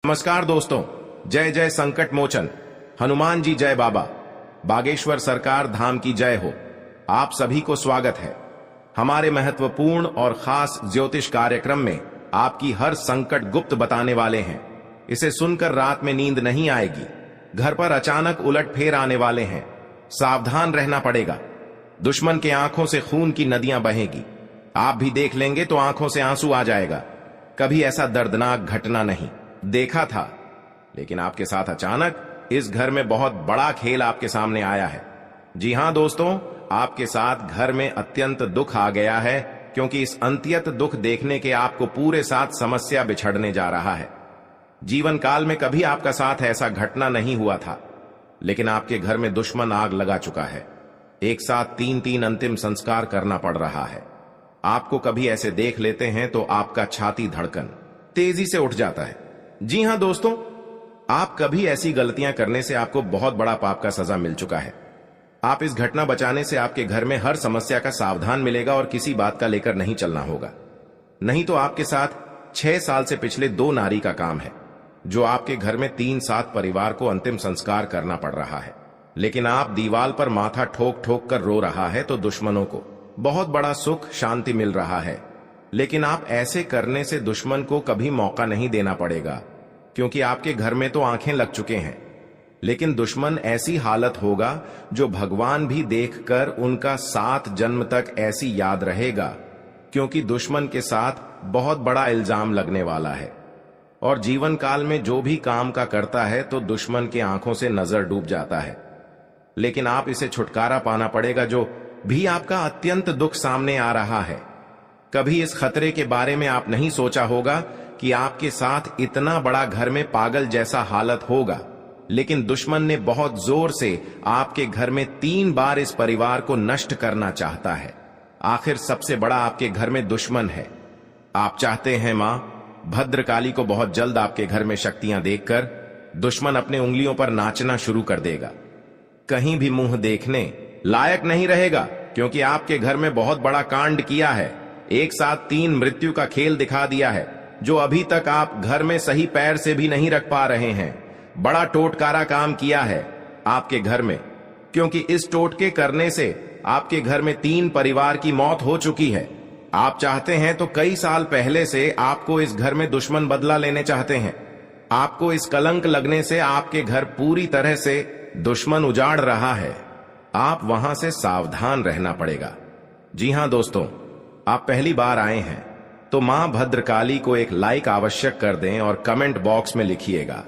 नमस्कार दोस्तों, जय जय संकट मोचन, हनुमान जी जय बाबा, बागेश्वर सरकार धाम की जय हो। आप सभी को स्वागत है हमारे महत्वपूर्ण और खास ज्योतिष कार्यक्रम में। आपकी हर संकट गुप्त बताने वाले हैं। इसे सुनकर रात में नींद नहीं आएगी, घर पर अचानक उलटफेर आने वाले हैं। सावधान रहना पड़ेगा, दुश्मन के आंखों से खून की नदियां बहेगी। आप भी देख लेंगे तो आंखों से आंसू आ जाएगा। कभी ऐसा दर्दनाक घटना नहीं देखा था, लेकिन आपके साथ अचानक इस घर में बहुत बड़ा खेल आपके सामने आया है। जी हां दोस्तों, आपके साथ घर में अत्यंत दुख आ गया है, क्योंकि इस अत्यंत दुख देखने के आपको पूरे साथ समस्या बिछड़ने जा रहा है। जीवन काल में कभी आपका साथ ऐसा घटना नहीं हुआ था, लेकिन आपके घर में दुश्मन आग लगा चुका है। एक साथ तीन अंतिम संस्कार करना पड़ रहा है। आपको कभी ऐसे देख लेते हैं तो आपका छाती धड़कन तेजी से उठ जाता है। जी हां दोस्तों, आप कभी ऐसी गलतियां करने से आपको बहुत बड़ा पाप का सजा मिल चुका है। आप इस घटना बचाने से आपके घर में हर समस्या का सावधान मिलेगा और किसी बात का लेकर नहीं चलना होगा। नहीं तो आपके साथ 6 साल से पिछले 2 नारी का काम है, जो आपके घर में 3-7 परिवार को अंतिम संस्कार करना पड़ रहा है। लेकिन आप दीवाल पर माथा ठोक ठोक कर रो रहा है तो दुश्मनों को बहुत बड़ा सुख शांति मिल रहा है। लेकिन आप ऐसे करने से दुश्मन को कभी मौका नहीं देना पड़ेगा, क्योंकि आपके घर में तो आंखें लग चुके हैं। लेकिन दुश्मन ऐसी हालत होगा जो भगवान भी देखकर उनका 7 जन्म तक ऐसी याद रहेगा, क्योंकि दुश्मन के साथ बहुत बड़ा इल्जाम लगने वाला है। और जीवन काल में जो भी काम का करता है तो दुश्मन की आंखों से नजर डूब जाता है। लेकिन आप इसे छुटकारा पाना पड़ेगा, जो भी आपका अत्यंत दुख सामने आ रहा है। कभी इस खतरे के बारे में आप नहीं सोचा होगा कि आपके साथ इतना बड़ा घर में पागल जैसा हालत होगा, लेकिन दुश्मन ने बहुत जोर से आपके घर में 3 बार इस परिवार को नष्ट करना चाहता है। आखिर सबसे बड़ा आपके घर में दुश्मन है। आप चाहते हैं मां भद्रकाली को बहुत जल्द आपके घर में शक्तियां देखकर दुश्मन अपने उंगलियों पर नाचना शुरू कर देगा। कहीं भी मुंह देखने लायक नहीं रहेगा, क्योंकि आपके घर में बहुत बड़ा कांड किया है। एक साथ 3 मृत्यु का खेल दिखा दिया है, जो अभी तक आप घर में सही पैर से भी नहीं रख पा रहे हैं। बड़ा टोटकारा काम किया है आपके घर में, क्योंकि इस टोटके करने से आपके घर में 3 परिवार की मौत हो चुकी है। आप चाहते हैं तो कई साल पहले से आपको इस घर में दुश्मन बदला लेने चाहते हैं। आपको इस कलंक लगने से आपके घर पूरी तरह से दुश्मन उजाड़ रहा है। आप वहां से सावधान रहना पड़ेगा। जी हां दोस्तों, आप पहली बार आए हैं तो मां भद्रकाली को एक लाइक अवश्य कर दें और कमेंट बॉक्स में लिखिएगा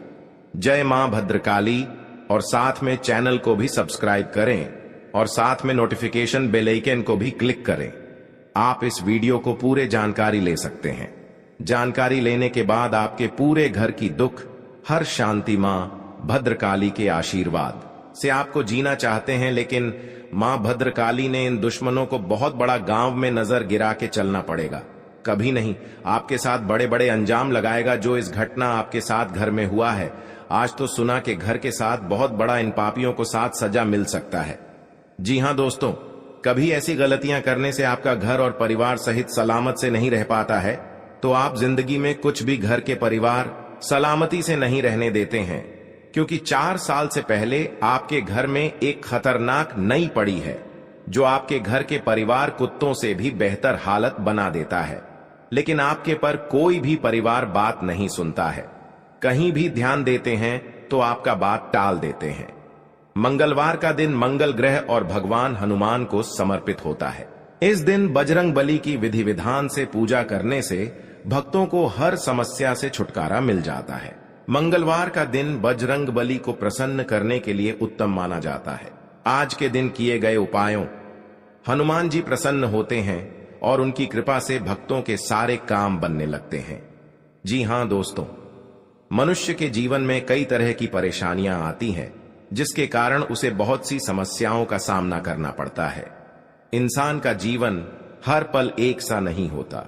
जय मां भद्रकाली, और साथ में चैनल को भी सब्सक्राइब करें और साथ में नोटिफिकेशन बेल आइकन को भी क्लिक करें। आप इस वीडियो को पूरे जानकारी ले सकते हैं। जानकारी लेने के बाद आपके पूरे घर की दुख हर शांति मां भद्रकाली के आशीर्वाद से आपको जीना चाहते हैं। लेकिन मां भद्रकाली ने इन दुश्मनों को बहुत बड़ा गांव में नजर गिरा के चलना पड़ेगा। कभी नहीं आपके साथ बड़े बड़े अंजाम लगाएगा, जो इस घटना आपके साथ घर में हुआ है। आज तो सुना के घर के साथ बहुत बड़ा इन पापियों को साथ सजा मिल सकता है। जी हां दोस्तों, कभी ऐसी गलतियां करने से आपका घर और परिवार सहित सलामत से नहीं रह पाता है, तो आप जिंदगी में कुछ भी घर के परिवार सलामती से नहीं रहने देते हैं, क्योंकि 4 साल से पहले आपके घर में एक खतरनाक नई पड़ी है, जो आपके घर के परिवार कुत्तों से भी बेहतर हालत बना देता है। लेकिन आपके पर कोई भी परिवार बात नहीं सुनता है। कहीं भी ध्यान देते हैं तो आपका बात टाल देते हैं। मंगलवार का दिन मंगल ग्रह और भगवान हनुमान को समर्पित होता है। इस दिन बजरंग बली की विधि विधान से पूजा करने से भक्तों को हर समस्या से छुटकारा मिल जाता है। मंगलवार का दिन बजरंग बली को प्रसन्न करने के लिए उत्तम माना जाता है। आज के दिन किए गए उपायों हनुमान जी प्रसन्न होते हैं और उनकी कृपा से भक्तों के सारे काम बनने लगते हैं। जी हां दोस्तों, मनुष्य के जीवन में कई तरह की परेशानियां आती हैं, जिसके कारण उसे बहुत सी समस्याओं का सामना करना पड़ता है। इंसान का जीवन हर पल एक सा नहीं होता।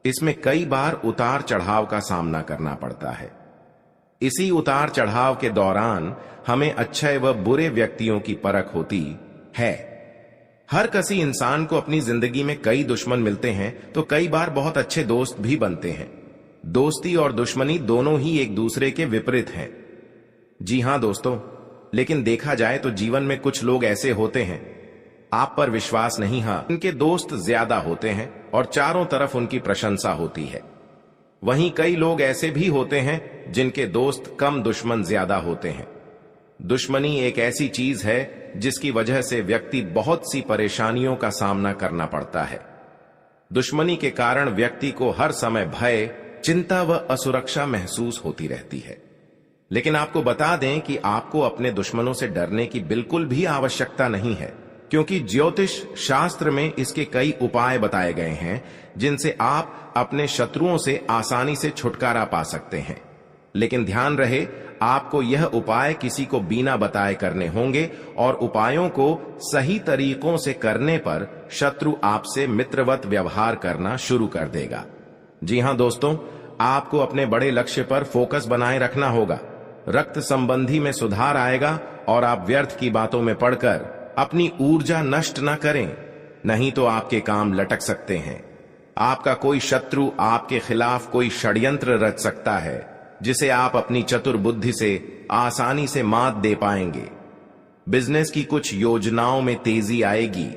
इसमें कई बार उतार चढ़ाव का सामना करना पड़ता है। इसी उतार चढ़ाव के दौरान हमें अच्छे व बुरे व्यक्तियों की परख होती है। हर किसी इंसान को अपनी जिंदगी में कई दुश्मन मिलते हैं तो कई बार बहुत अच्छे दोस्त भी बनते हैं। दोस्ती और दुश्मनी दोनों ही एक दूसरे के विपरीत हैं। जी हां दोस्तों, लेकिन देखा जाए तो जीवन में कुछ लोग ऐसे होते हैं, आप पर विश्वास नहीं, हाँ, इनके दोस्त ज्यादा होते हैं और चारों तरफ उनकी प्रशंसा होती है। वहीं कई लोग ऐसे भी होते हैं जिनके दोस्त कम, दुश्मन ज्यादा होते हैं। दुश्मनी एक ऐसी चीज है जिसकी वजह से व्यक्ति बहुत सी परेशानियों का सामना करना पड़ता है। दुश्मनी के कारण व्यक्ति को हर समय भय, चिंता व असुरक्षा महसूस होती रहती है। लेकिन आपको बता दें कि आपको अपने दुश्मनों से डरने की बिल्कुल भी आवश्यकता नहीं है, क्योंकि ज्योतिष शास्त्र में इसके कई उपाय बताए गए हैं जिनसे आप अपने शत्रुओं से आसानी से छुटकारा पा सकते हैं। लेकिन ध्यान रहे, आपको यह उपाय किसी को बिना बताए करने होंगे और उपायों को सही तरीकों से करने पर शत्रु आपसे मित्रवत व्यवहार करना शुरू कर देगा। जी हां दोस्तों, आपको अपने बड़े लक्ष्य पर फोकस बनाए रखना होगा। रक्त संबंधी में सुधार आएगा और आप व्यर्थ की बातों में पड़कर अपनी ऊर्जा नष्ट न करें, नहीं तो आपके काम लटक सकते हैं। आपका कोई शत्रु आपके खिलाफ कोई षड्यंत्र रच सकता है जिसे आप अपनी चतुर बुद्धि से आसानी से मात दे पाएंगे। बिजनेस की कुछ योजनाओं में तेजी आएगी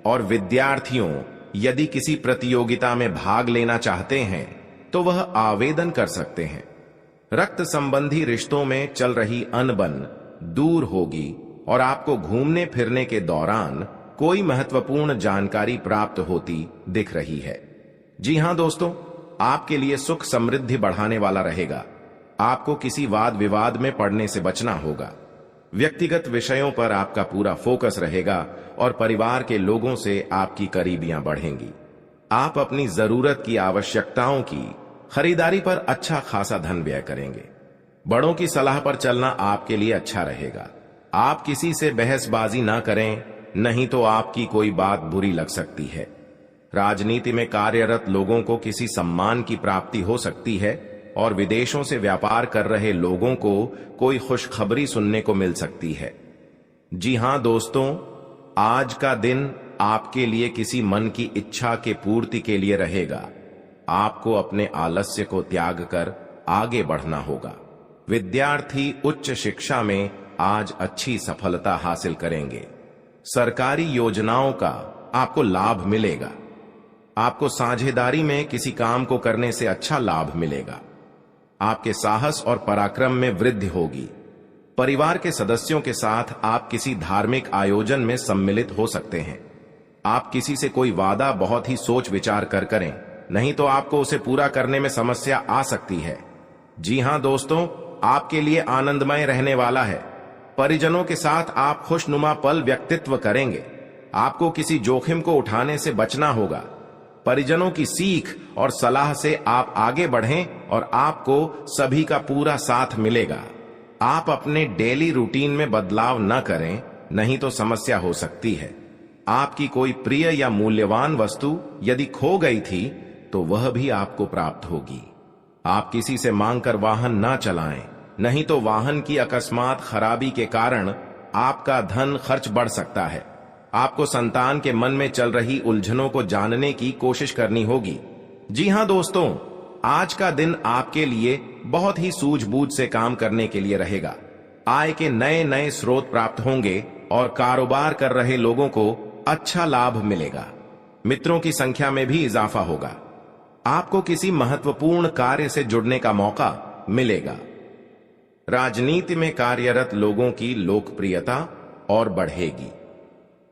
और विद्यार्थियों यदि किसी प्रतियोगिता में भाग लेना चाहते हैं तो वह आवेदन कर सकते हैं। रक्त संबंधी रिश्तों में चल रही अनबन दूर होगी और आपको घूमने फिरने के दौरान कोई महत्वपूर्ण जानकारी प्राप्त होती दिख रही है। जी हां दोस्तों, आपके लिए सुख समृद्धि बढ़ाने वाला रहेगा। आपको किसी वाद विवाद में पड़ने से बचना होगा। व्यक्तिगत विषयों पर आपका पूरा फोकस रहेगा और परिवार के लोगों से आपकी करीबियां बढ़ेंगी। आप अपनी जरूरत की आवश्यकताओं की खरीदारी पर अच्छा खासा धन व्यय करेंगे। बड़ों की सलाह पर चलना आपके लिए अच्छा रहेगा। आप किसी से बहसबाजी ना करें, नहीं तो आपकी कोई बात बुरी लग सकती है। राजनीति में कार्यरत लोगों को किसी सम्मान की प्राप्ति हो सकती है और विदेशों से व्यापार कर रहे लोगों को कोई खुशखबरी सुनने को मिल सकती है। जी हां दोस्तों, आज का दिन आपके लिए किसी मन की इच्छा के पूर्ति के लिए रहेगा। आपको अपने आलस्य को त्याग कर आगे बढ़ना होगा। विद्यार्थी उच्च शिक्षा में आज अच्छी सफलता हासिल करेंगे। सरकारी योजनाओं का आपको लाभ मिलेगा। आपको साझेदारी में किसी काम को करने से अच्छा लाभ मिलेगा। आपके साहस और पराक्रम में वृद्धि होगी। परिवार के सदस्यों के साथ आप किसी धार्मिक आयोजन में सम्मिलित हो सकते हैं। आप किसी से कोई वादा बहुत ही सोच विचार कर करें, नहीं तो आपको उसे पूरा करने में समस्या आ सकती है। जी हां दोस्तों, आपके लिए आनंदमय रहने वाला है। परिजनों के साथ आप खुशनुमा पल व्यक्तित्व करेंगे। आपको किसी जोखिम को उठाने से बचना होगा। परिजनों की सीख और सलाह से आप आगे बढ़ें और आपको सभी का पूरा साथ मिलेगा। आप अपने डेली रूटीन में बदलाव न करें, नहीं तो समस्या हो सकती है। आपकी कोई प्रिय या मूल्यवान वस्तु यदि खो गई थी तो वह भी आपको प्राप्त होगी। आप किसी से मांगकर वाहन न चलाएं, नहीं तो वाहन की अकस्मात खराबी के कारण आपका धन खर्च बढ़ सकता है। आपको संतान के मन में चल रही उलझनों को जानने की कोशिश करनी होगी। जी हां दोस्तों, आज का दिन आपके लिए बहुत ही सूझबूझ से काम करने के लिए रहेगा। आय के नए नए स्रोत प्राप्त होंगे और कारोबार कर रहे लोगों को अच्छा लाभ मिलेगा। मित्रों की संख्या में भी इजाफा होगा। आपको किसी महत्वपूर्ण कार्य से जुड़ने का मौका मिलेगा। राजनीति में कार्यरत लोगों की लोकप्रियता और बढ़ेगी।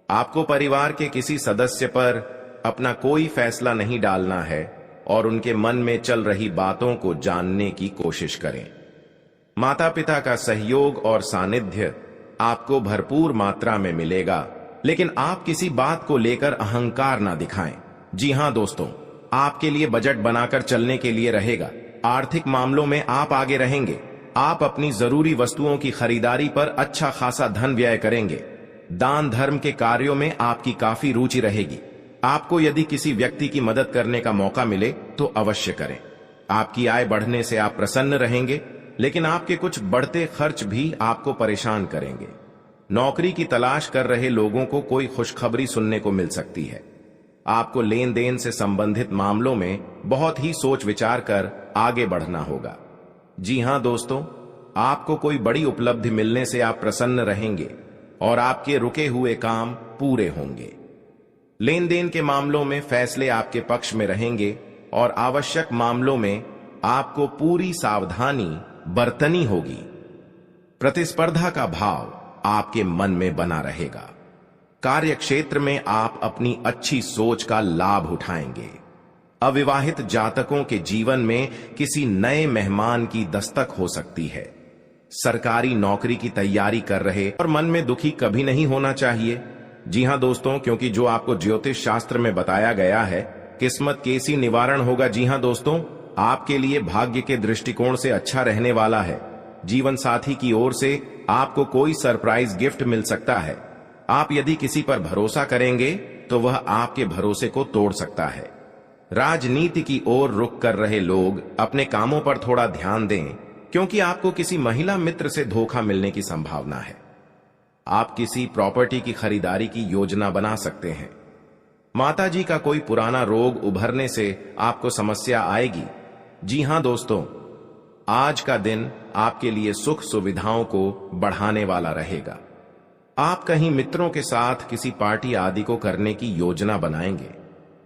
आपको परिवार के किसी सदस्य पर अपना कोई फैसला नहीं डालना है और उनके मन में चल रही बातों को जानने की कोशिश करें। माता पिता का सहयोग और सानिध्य आपको भरपूर मात्रा में मिलेगा, लेकिन आप किसी बात को लेकर अहंकार ना दिखाएं। जी हां दोस्तों, आपके लिए बजट बनाकर चलने के लिए रहेगा। आर्थिक मामलों में आप आगे रहेंगे। आप अपनी जरूरी वस्तुओं की खरीदारी पर अच्छा खासा धन व्यय करेंगे। दान धर्म के कार्यों में आपकी काफी रुचि रहेगी। आपको यदि किसी व्यक्ति की मदद करने का मौका मिले तो अवश्य करें। आपकी आय बढ़ने से आप प्रसन्न रहेंगे, लेकिन आपके कुछ बढ़ते खर्च भी आपको परेशान करेंगे। नौकरी की तलाश कर रहे लोगों को कोई खुशखबरी सुनने को मिल सकती है। आपको लेन देन से संबंधित मामलों में बहुत ही सोच विचार कर आगे बढ़ना होगा। जी हां दोस्तों, आपको कोई बड़ी उपलब्धि मिलने से आप प्रसन्न रहेंगे और आपके रुके हुए काम पूरे होंगे। लेन देन के मामलों में फैसले आपके पक्ष में रहेंगे और आवश्यक मामलों में आपको पूरी सावधानी बरतनी होगी। प्रतिस्पर्धा का भाव आपके मन में बना रहेगा। कार्य क्षेत्र में आप अपनी अच्छी सोच का लाभ उठाएंगे। अविवाहित जातकों के जीवन में किसी नए मेहमान की दस्तक हो सकती है। सरकारी नौकरी की तैयारी कर रहे और मन में दुखी कभी नहीं होना चाहिए। जी हां दोस्तों, क्योंकि जो आपको ज्योतिष शास्त्र में बताया गया है, किस्मत केसी निवारण होगा। जी हां दोस्तों, आपके लिए भाग्य के दृष्टिकोण से अच्छा रहने वाला है। जीवन साथी की ओर से आपको कोई सरप्राइज गिफ्ट मिल सकता है। आप यदि किसी पर भरोसा करेंगे तो वह आपके भरोसे को तोड़ सकता है। राजनीति की ओर रुख कर रहे लोग अपने कामों पर थोड़ा ध्यान दें, क्योंकि आपको किसी महिला मित्र से धोखा मिलने की संभावना है। आप किसी प्रॉपर्टी की खरीदारी की योजना बना सकते हैं। माताजी का कोई पुराना रोग उभरने से आपको समस्या आएगी। जी हां दोस्तों, आज का दिन आपके लिए सुख सुविधाओं को बढ़ाने वाला रहेगा। आप कहीं मित्रों के साथ किसी पार्टी आदि को करने की योजना बनाएंगे।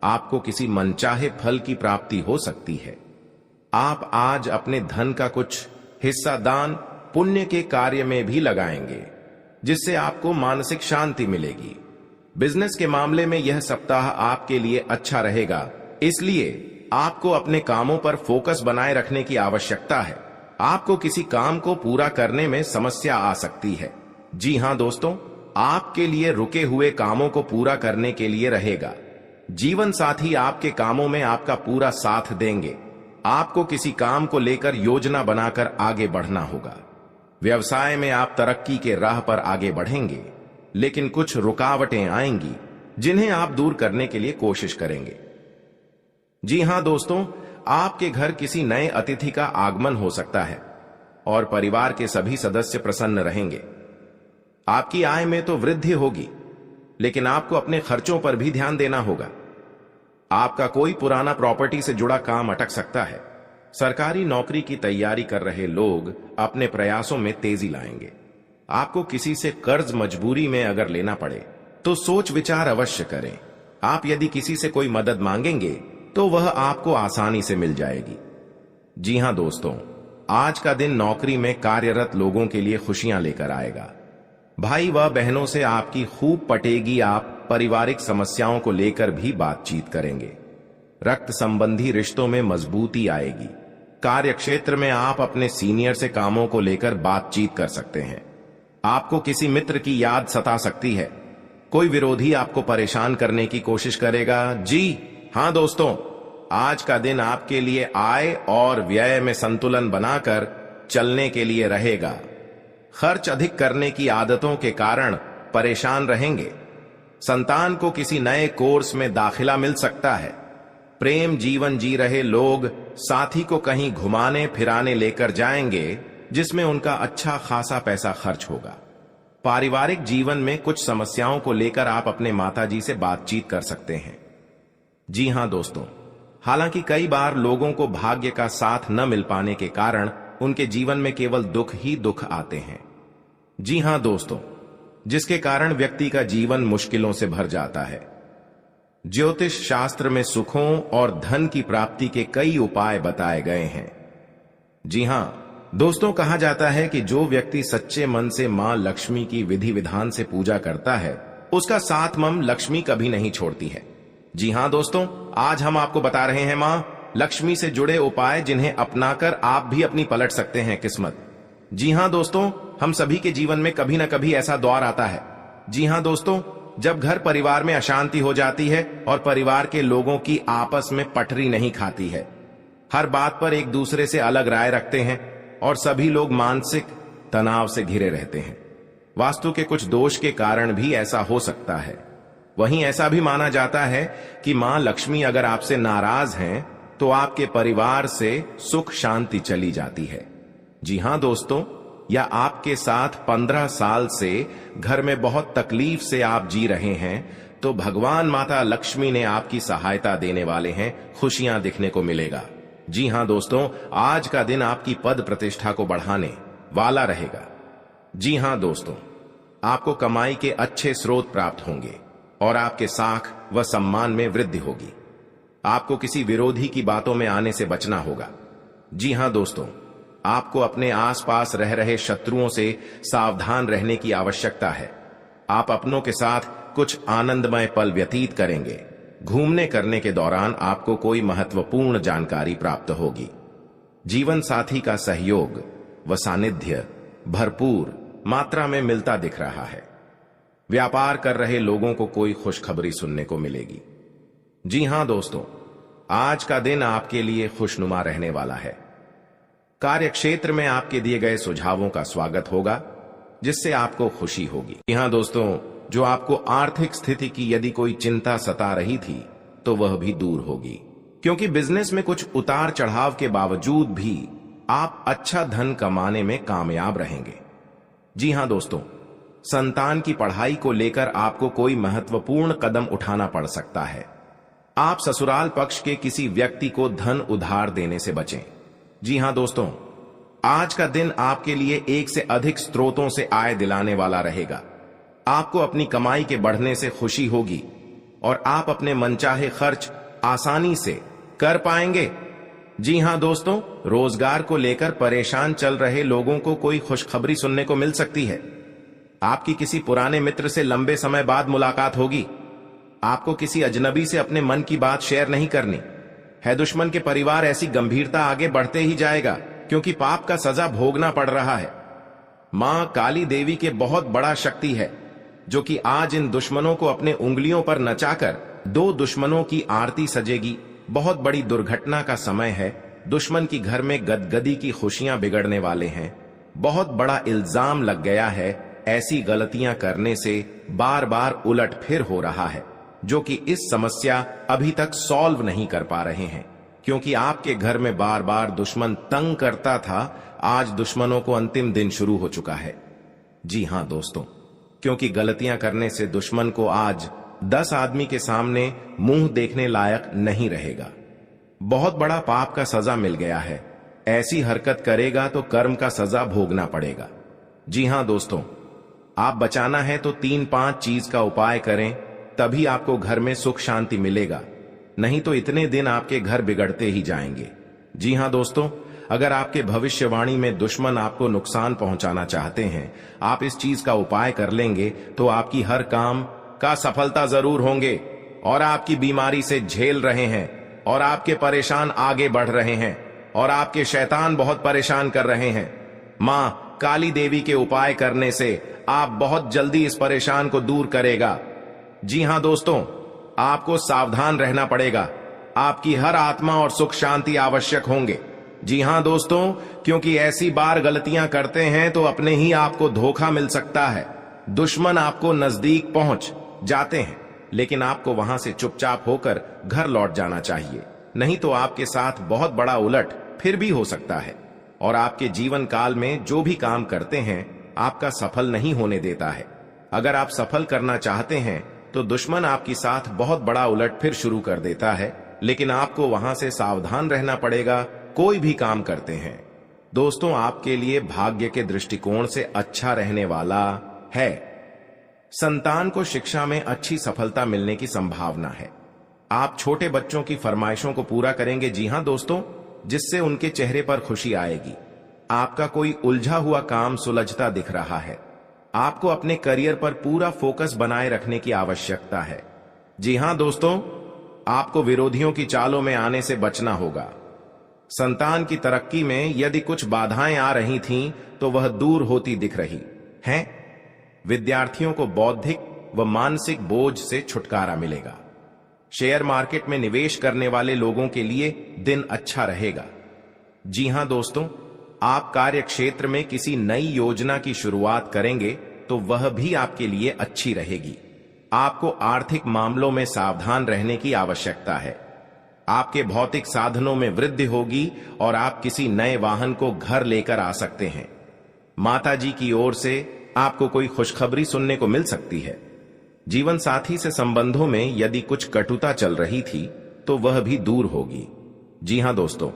आपको किसी मनचाहे फल की प्राप्ति हो सकती है। आप आज अपने धन का कुछ हिस्सा दान पुण्य के कार्य में भी लगाएंगे, जिससे आपको मानसिक शांति मिलेगी। बिजनेस के मामले में यह सप्ताह आपके लिए अच्छा रहेगा, इसलिए आपको अपने कामों पर फोकस बनाए रखने की आवश्यकता है। आपको किसी काम को पूरा करने में समस्या आ सकती है। जी हां दोस्तों, आपके लिए रुके हुए कामों को पूरा करने के लिए रहेगा। जीवन साथी आपके कामों में आपका पूरा साथ देंगे। आपको किसी काम को लेकर योजना बनाकर आगे बढ़ना होगा। व्यवसाय में आप तरक्की के राह पर आगे बढ़ेंगे, लेकिन कुछ रुकावटें आएंगी जिन्हें आप दूर करने के लिए कोशिश करेंगे। जी हां दोस्तों, आपके घर किसी नए अतिथि का आगमन हो सकता है और परिवार के सभी सदस्य प्रसन्न रहेंगे। आपकी आय में तो वृद्धि होगी, लेकिन आपको अपने खर्चों पर भी ध्यान देना होगा। आपका कोई पुराना प्रॉपर्टी से जुड़ा काम अटक सकता है। सरकारी नौकरी की तैयारी कर रहे लोग अपने प्रयासों में तेजी लाएंगे। आपको किसी से कर्ज मजबूरी में अगर लेना पड़े तो सोच विचार अवश्य करें। आप यदि किसी से कोई मदद मांगेंगे तो वह आपको आसानी से मिल जाएगी। जी हां दोस्तों, आज का दिन नौकरी में कार्यरत लोगों के लिए खुशियां लेकर आएगा। भाई व बहनों से आपकी खूब पटेगी। आप पारिवारिक समस्याओं को लेकर भी बातचीत करेंगे। रक्त संबंधी रिश्तों में मजबूती आएगी। कार्य क्षेत्र में आप अपने सीनियर से कामों को लेकर बातचीत कर सकते हैं। आपको किसी मित्र की याद सता सकती है। कोई विरोधी आपको परेशान करने की कोशिश करेगा। जी हां दोस्तों, आज का दिन आपके लिए आय और व्यय में संतुलन बनाकर चलने के लिए रहेगा। खर्च अधिक करने की आदतों के कारण परेशान रहेंगे। संतान को किसी नए कोर्स में दाखिला मिल सकता है। प्रेम जीवन जी रहे लोग साथी को कहीं घुमाने फिराने लेकर जाएंगे, जिसमें उनका अच्छा खासा पैसा खर्च होगा। पारिवारिक जीवन में कुछ समस्याओं को लेकर आप अपने माताजी से बातचीत कर सकते हैं। जी हां दोस्तों, हालांकि कई बार लोगों को भाग्य का साथ न मिल पाने के कारण उनके जीवन में केवल दुख ही दुख आते हैं। जी हां दोस्तों, जिसके कारण व्यक्ति का जीवन मुश्किलों से भर जाता है। ज्योतिष शास्त्र में सुखों और धन की प्राप्ति के कई उपाय बताए गए हैं। जी हां दोस्तों, कहा जाता है कि जो व्यक्ति सच्चे मन से मां लक्ष्मी की विधि विधान से पूजा करता है, उसका साथ मम लक्ष्मी कभी नहीं छोड़ती है। जी हां दोस्तों, आज हम आपको बता रहे हैं मां लक्ष्मी से जुड़े उपाय, जिन्हें अपनाकर आप भी अपनी पलट सकते हैं किस्मत। जी हां दोस्तों, हम सभी के जीवन में कभी ना कभी ऐसा दौर आता है। जी हां दोस्तों, जब घर परिवार में अशांति हो जाती है और परिवार के लोगों की आपस में पटरी नहीं खाती है। हर बात पर एक दूसरे से अलग राय रखते हैं और सभी लोग मानसिक तनाव से घिरे रहते हैं। वास्तु के कुछ दोष के कारण भी ऐसा हो सकता है। वहीं ऐसा भी माना जाता है कि मां लक्ष्मी अगर आपसे नाराज हैं तो आपके परिवार से सुख शांति चली जाती है। जी हां दोस्तों, या आपके साथ 15 साल से घर में बहुत तकलीफ से आप जी रहे हैं तो भगवान माता लक्ष्मी ने आपकी सहायता देने वाले हैं, खुशियां दिखने को मिलेगा। जी हां दोस्तों, आज का दिन आपकी पद प्रतिष्ठा को बढ़ाने वाला रहेगा। जी हां दोस्तों, आपको कमाई के अच्छे स्रोत प्राप्त होंगे और आपके साख व सम्मान में वृद्धि होगी। आपको किसी विरोधी की बातों में आने से बचना होगा। जी हां दोस्तों, आपको अपने आसपास रह रहे शत्रुओं से सावधान रहने की आवश्यकता है। आप अपनों के साथ कुछ आनंदमय पल व्यतीत करेंगे। घूमने करने के दौरान आपको कोई महत्वपूर्ण जानकारी प्राप्त होगी। जीवन साथी का सहयोग व सानिध्य भरपूर मात्रा में मिलता दिख रहा है। व्यापार कर रहे लोगों को कोई खुशखबरी सुनने को मिलेगी। जी हां दोस्तों, आज का दिन आपके लिए खुशनुमा रहने वाला है। कार्यक्षेत्र में आपके दिए गए सुझावों का स्वागत होगा, जिससे आपको खुशी होगी। जी हां दोस्तों, जो आपको आर्थिक स्थिति की यदि कोई चिंता सता रही थी तो वह भी दूर होगी, क्योंकि बिजनेस में कुछ उतार चढ़ाव के बावजूद भी आप अच्छा धन कमाने में कामयाब रहेंगे। जी हां दोस्तों, संतान की पढ़ाई को लेकर आपको कोई महत्वपूर्ण कदम उठाना पड़ सकता है। आप ससुराल पक्ष के किसी व्यक्ति को धन उधार देने से बचें। जी हां दोस्तों, आज का दिन आपके लिए एक से अधिक स्रोतों से आय दिलाने वाला रहेगा। आपको अपनी कमाई के बढ़ने से खुशी होगी और आप अपने मनचाहे खर्च आसानी से कर पाएंगे। जी हां दोस्तों, रोजगार को लेकर परेशान चल रहे लोगों को कोई खुशखबरी सुनने को मिल सकती है। आपकी किसी पुराने मित्र से लंबे समय बाद मुलाकात होगी। आपको किसी अजनबी से अपने मन की बात शेयर नहीं करनी है। दुश्मन के परिवार ऐसी गंभीरता आगे बढ़ते ही जाएगा, क्योंकि पाप का सजा भोगना पड़ रहा है। मां काली देवी के बहुत बड़ा शक्ति है, जो कि आज इन दुश्मनों को अपने उंगलियों पर नचाकर 2 दुश्मनों की आरती सजेगी। बहुत बड़ी दुर्घटना का समय है। दुश्मन की घर में गदगदी की खुशियां बिगड़ने वाले हैं। बहुत बड़ा इल्जाम लग गया है। ऐसी गलतियां करने से बार बार उलट फिर हो रहा है, जो कि इस समस्या अभी तक सॉल्व नहीं कर पा रहे हैं, क्योंकि आपके घर में बार बार दुश्मन तंग करता था। आज दुश्मनों को अंतिम दिन शुरू हो चुका है। जी हां दोस्तों, क्योंकि गलतियां करने से दुश्मन को आज 10 आदमी के सामने मुंह देखने लायक नहीं रहेगा। बहुत बड़ा पाप का सजा मिल गया है। ऐसी हरकत करेगा तो कर्म का सजा भोगना पड़ेगा। जी हां दोस्तों, आप बचाना है तो 3-5 चीज का उपाय करें, तभी आपको घर में सुख शांति मिलेगा। नहीं तो इतने दिन आपके घर बिगड़ते ही जाएंगे। जी हां दोस्तों, अगर आपके भविष्यवाणी में दुश्मन आपको नुकसान पहुंचाना चाहते हैं, आप इस चीज का उपाय कर लेंगे तो आपकी हर काम का सफलता जरूर होंगे। और आपकी बीमारी से झेल रहे हैं और आपके परेशान आगे बढ़ रहे हैं और आपके शैतान बहुत परेशान कर रहे हैं, मां काली देवी के उपाय करने से आप बहुत जल्दी इस परेशान को दूर करेगा। जी हां दोस्तों, आपको सावधान रहना पड़ेगा। आपकी हर आत्मा और सुख शांति आवश्यक होंगे। जी हां दोस्तों, क्योंकि ऐसी बार गलतियां करते हैं तो अपने ही आपको धोखा मिल सकता है। दुश्मन आपको नजदीक पहुंच जाते हैं, लेकिन आपको वहां से चुपचाप होकर घर लौट जाना चाहिए। नहीं तो आपके साथ बहुत बड़ा उलट फिर भी हो सकता है और आपके जीवन काल में जो भी काम करते हैं आपका सफल नहीं होने देता है। अगर आप सफल करना चाहते हैं तो दुश्मन आपके साथ बहुत बड़ा उलट फिर शुरू कर देता है, लेकिन आपको वहां से सावधान रहना पड़ेगा कोई भी काम करते हैं। दोस्तों, आपके लिए भाग्य के दृष्टिकोण से अच्छा रहने वाला है। संतान को शिक्षा में अच्छी सफलता मिलने की संभावना है। आप छोटे बच्चों की फरमाइशों को पूरा करेंगे। जी हां दोस्तों, जिससे उनके चेहरे पर खुशी आएगी। आपका कोई उलझा हुआ काम सुलझता दिख रहा है। आपको अपने करियर पर पूरा फोकस बनाए रखने की आवश्यकता है। जी हां दोस्तों, आपको विरोधियों की चालों में आने से बचना होगा। संतान की तरक्की में यदि कुछ बाधाएं आ रही थीं तो वह दूर होती दिख रही हैं। विद्यार्थियों को बौद्धिक व मानसिक बोझ से छुटकारा मिलेगा। शेयर मार्केट में निवेश करने वाले लोगों के लिए दिन अच्छा रहेगा। जी हां दोस्तों, आप कार्य क्षेत्र में किसी नई योजना की शुरुआत करेंगे तो वह भी आपके लिए अच्छी रहेगी। आपको आर्थिक मामलों में सावधान रहने की आवश्यकता है। आपके भौतिक साधनों में वृद्धि होगी और आप किसी नए वाहन को घर लेकर आ सकते हैं। माता जी की ओर से आपको कोई खुशखबरी सुनने को मिल सकती है। जीवन साथी से संबंधों में यदि कुछ कटुता चल रही थी तो वह भी दूर होगी। जी हां दोस्तों,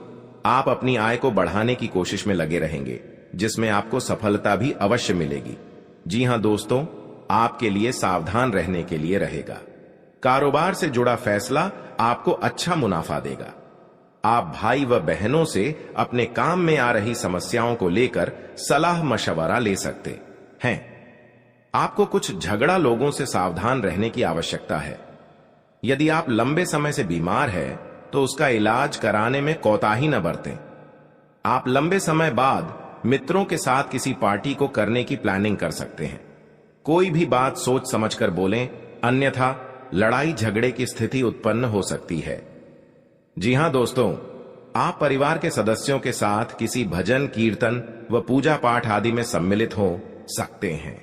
आप अपनी आय को बढ़ाने की कोशिश में लगे रहेंगे, जिसमें आपको सफलता भी अवश्य मिलेगी। जी हां दोस्तों, आपके लिए सावधान रहने के लिए रहेगा। कारोबार से जुड़ा फैसला आपको अच्छा मुनाफा देगा। आप भाई व बहनों से अपने काम में आ रही समस्याओं को लेकर सलाह मशवरा ले सकते हैं। आपको कुछ झगड़ा लोगों से सावधान रहने की आवश्यकता है। यदि आप लंबे समय से बीमार हैं, तो उसका इलाज कराने में कोताही न बरतें। आप लंबे समय बाद मित्रों के साथ किसी पार्टी को करने की प्लानिंग कर सकते हैं। कोई भी बात सोच समझकर बोलें, अन्यथा लड़ाई झगड़े की स्थिति उत्पन्न हो सकती है। जी हां दोस्तों, आप परिवार के सदस्यों के साथ किसी भजन कीर्तन व पूजा पाठ आदि में सम्मिलित हो सकते हैं।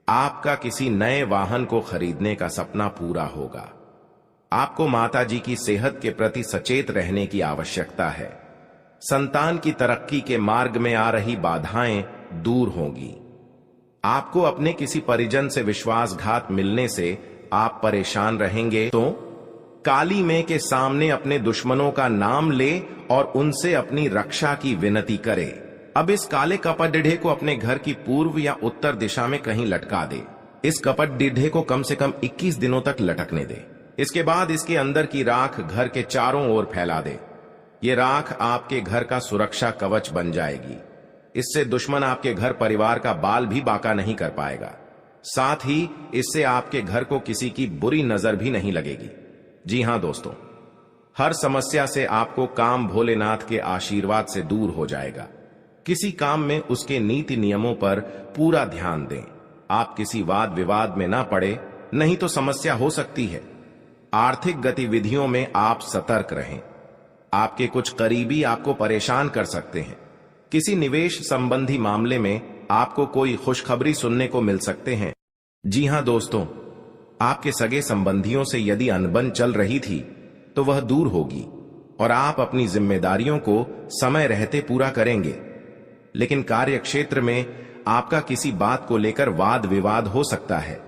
आपका किसी नए वाहन को खरीदने का सपना पूरा होगा। आपको माताजी की सेहत के प्रति सचेत रहने की आवश्यकता है। संतान की तरक्की के मार्ग में आ रही बाधाएं दूर होंगी। आपको अपने किसी परिजन से विश्वासघात मिलने से आप परेशान रहेंगे, तो काली मां के सामने अपने दुश्मनों का नाम ले और उनसे अपनी रक्षा की विनती करे। अब इस काले कपट डिढ़े को अपने घर की पूर्व या उत्तर दिशा में कहीं लटका दे। इस कपट डिढ़े को कम से कम 21 दिनों तक लटकने दे। इसके बाद इसके अंदर की राख घर के चारों ओर फैला दे। ये राख आपके घर का सुरक्षा कवच बन जाएगी। इससे दुश्मन आपके घर परिवार का बाल भी बाका नहीं कर पाएगा। साथ ही इससे आपके घर को किसी की बुरी नजर भी नहीं लगेगी। जी हां दोस्तों, हर समस्या से आपको काम भोलेनाथ के आशीर्वाद से दूर हो जाएगा। किसी काम में उसके नीति नियमों पर पूरा ध्यान दें। आप किसी वाद विवाद में ना पड़े, नहीं तो समस्या हो सकती है। आर्थिक गतिविधियों में आप सतर्क रहें। आपके कुछ करीबी आपको परेशान कर सकते हैं। किसी निवेश संबंधी मामले में आपको कोई खुशखबरी सुनने को मिल सकते हैं। जी हां दोस्तों, आपके सगे संबंधियों से यदि अनबन चल रही थी तो वह दूर होगी और आप अपनी जिम्मेदारियों को समय रहते पूरा करेंगे। लेकिन कार्य क्षेत्र में आपका किसी बात को लेकर वाद विवाद हो सकता है,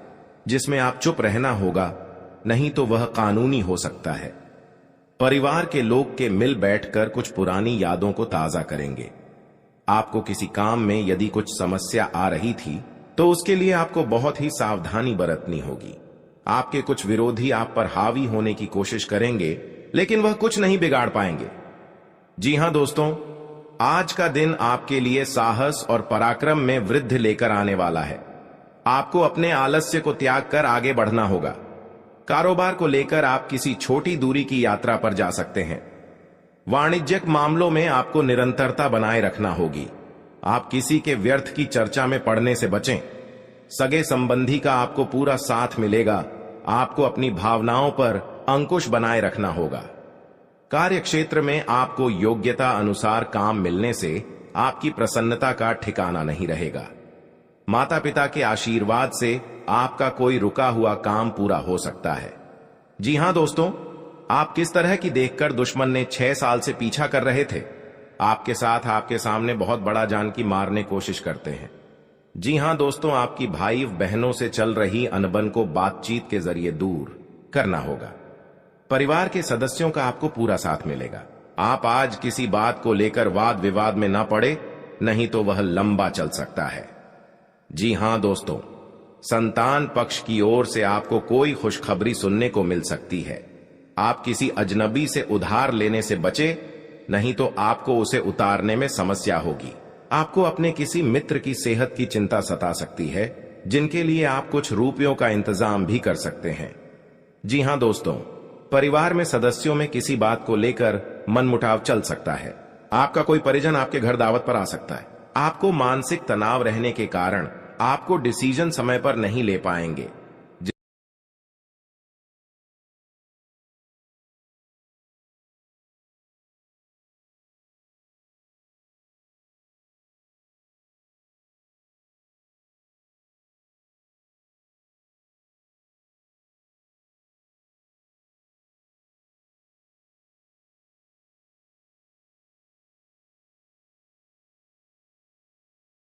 जिसमें आप चुप रहना होगा, नहीं तो वह कानूनी हो सकता है। परिवार के लोग के मिल बैठकर कुछ पुरानी यादों को ताजा करेंगे। आपको किसी काम में यदि कुछ समस्या आ रही थी तो उसके लिए आपको बहुत ही सावधानी बरतनी होगी। आपके कुछ विरोधी आप पर हावी होने की कोशिश करेंगे, लेकिन वह कुछ नहीं बिगाड़ पाएंगे। जी हां दोस्तों, आज का दिन आपके लिए साहस और पराक्रम में वृद्धि लेकर आने वाला है। आपको अपने आलस्य को त्याग कर आगे बढ़ना होगा। कारोबार को लेकर आप किसी छोटी दूरी की यात्रा पर जा सकते हैं। वाणिज्यिक मामलों में आपको निरंतरता बनाए रखना होगी। आप किसी के व्यर्थ की चर्चा में पड़ने से बचें। सगे संबंधी का आपको पूरा साथ मिलेगा। आपको अपनी भावनाओं पर अंकुश बनाए रखना होगा। कार्य क्षेत्र में आपको योग्यता अनुसार काम मिलने से आपकी प्रसन्नता का ठिकाना नहीं रहेगा। माता पिता के आशीर्वाद से आपका कोई रुका हुआ काम पूरा हो सकता है। जी हां दोस्तों, आप किस तरह की देखकर दुश्मन ने 6 साल से पीछा कर रहे थे, आपके साथ आपके सामने बहुत बड़ा जानकी मारने कोशिश करते हैं। जी हां दोस्तों, आपकी भाई बहनों से चल रही अनबन को बातचीत के जरिए दूर करना होगा। परिवार के सदस्यों का आपको पूरा साथ मिलेगा। आप आज किसी बात को लेकर वाद विवाद में ना पड़े, नहीं तो वह लंबा चल सकता है। जी हां दोस्तों, संतान पक्ष की ओर से आपको कोई खुशखबरी सुनने को मिल सकती है। आप किसी अजनबी से उधार लेने से बचे, नहीं तो आपको उसे उतारने में समस्या होगी। आपको अपने किसी मित्र की सेहत की चिंता सता सकती है, जिनके लिए आप कुछ रुपयों का इंतजाम भी कर सकते हैं। जी हां दोस्तों, परिवार में सदस्यों में किसी बात को लेकर मनमुटाव चल सकता है। आपका कोई परिजन आपके घर दावत पर आ सकता है। आपको मानसिक तनाव रहने के कारण आपको डिसीजन समय पर नहीं ले पाएंगे।